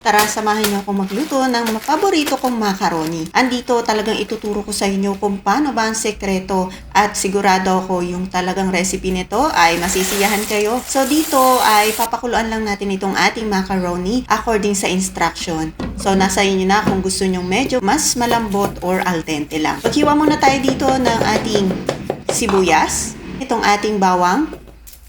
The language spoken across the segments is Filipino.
Tara, samahan niyo ako magluto ng paborito kong macaroni. Andito talagang ituturo ko sa inyo kung paano ba ang sekreto at sigurado ako yung talagang recipe nito ay masisiyahan kayo. So dito ay papakuluan lang natin itong ating macaroni according sa instruction. So nasa inyo na kung gusto nyo medyo mas malambot or al dente lang. Maghiwa muna tayo dito ng ating sibuyas, itong ating bawang,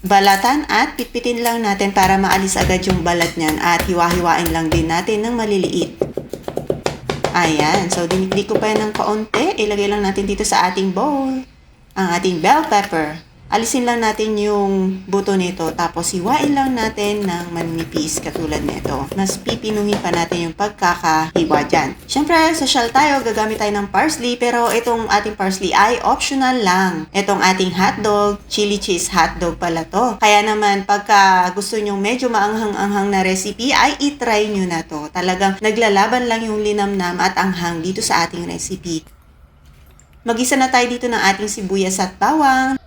balatan at pitpitin lang natin para maalis agad yung balat niyan at hiwa-hiwain lang din natin ng maliliit. Ayan, so dinikdik ko pa yan ng kaunti. Ilagay lang natin dito sa ating bowl ang ating bell pepper. Alisin lang natin yung buto nito tapos hiwain lang natin ng manipis katulad nito. Mas pipinuhin pa natin yung pagkakahiwa dyan. Siyempre, social tayo, gagamit tayo ng parsley pero itong ating parsley ay optional lang. Itong ating hotdog, chili cheese hotdog pala to. Kaya naman pagka gusto nyong medyo maanghang-anghang na recipe ay itry nyo na to. Talagang naglalaban lang yung linamnam at anghang dito sa ating recipe. Magisa na tayo dito ng ating sibuyas at bawang.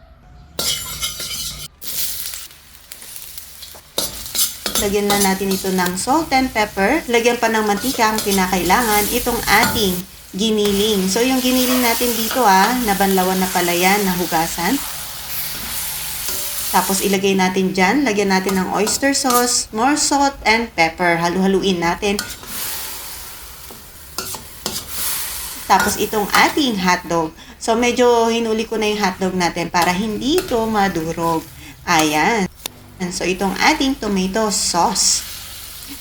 Lagyan na natin ito ng salt and pepper. Lagyan pa ng mantika ang kinakailangan. Itong ating giniling. So, yung giniling natin dito nabanlawan na pala yan, nahugasan. Tapos, ilagay natin dyan. Lagyan natin ng oyster sauce, more salt and pepper. Halu-haluin natin. Tapos, itong ating hotdog. So, medyo hinuli ko na yung hotdog natin para hindi ito madurog. Ayan. And so, itong ating tomato sauce.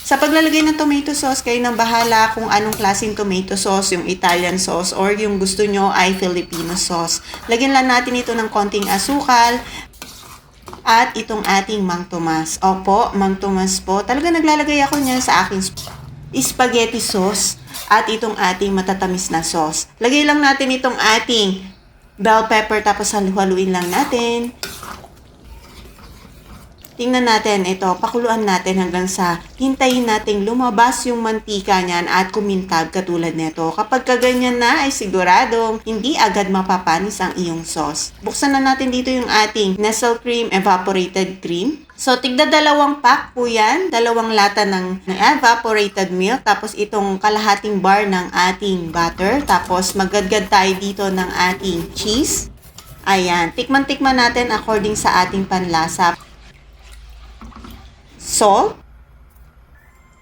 Sa paglalagay ng tomato sauce, kayo nang bahala kung anong klaseng tomato sauce, yung Italian sauce, or yung gusto nyo ay Filipino sauce. Lagyan lang natin ito ng konting asukal. At itong ating Mang Tomas. Opo, Mang Tomas po. Talaga naglalagay ako niyan sa aking spaghetti sauce. At itong ating matatamis na sauce. Lagay lang natin itong ating bell pepper tapos halu-haluin lang natin. Tingnan natin ito, pakuluan natin hanggang sa hintayin nating lumabas yung mantika niyan at kumintag katulad nito. Kapag kaganyan na ay siguradong hindi agad mapapanis ang iyong sauce. Buksan na natin dito yung ating Nestle Cream Evaporated Cream. So, tigda 2 pack po yan, 2 lata ng evaporated milk, tapos itong kalahating bar ng ating butter, tapos maggadgad tayo dito ng ating cheese. Ayan, tikman-tikman natin according sa ating panlasa. Salt.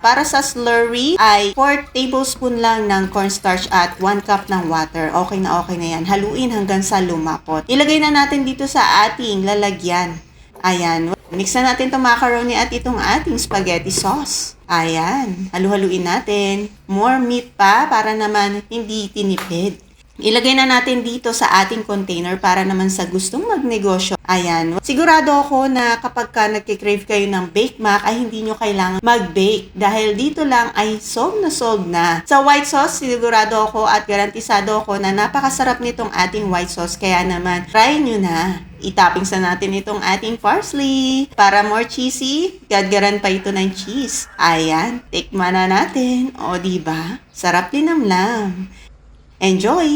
Para sa slurry ay 4 tablespoon lang ng cornstarch at 1 cup ng water. Okay na yan. Haluin hanggang sa lumapot. Ilagay na natin dito sa ating lalagyan. Ayan. Mix na natin itong macaroni at itong ating spaghetti sauce. Ayan. Halu-haluin natin. More meat pa para naman hindi tinipid. Ilagay na natin dito sa ating container para naman sa gustong magnegosyo. Ayan. Sigurado ako na kapag ka nagkikrave kayo ng Bake Mac ay hindi nyo kailangan mag-bake. Dahil dito lang ay solve na. Sa white sauce, sigurado ako at garantisado ako na napakasarap nitong ating white sauce. Kaya naman, try nyo na. Itoppings na natin itong ating parsley. Para more cheesy, gadgaran pa ito ng cheese. Ayan. Tikman na natin. O diba? Sarap din namlam. Enjoy!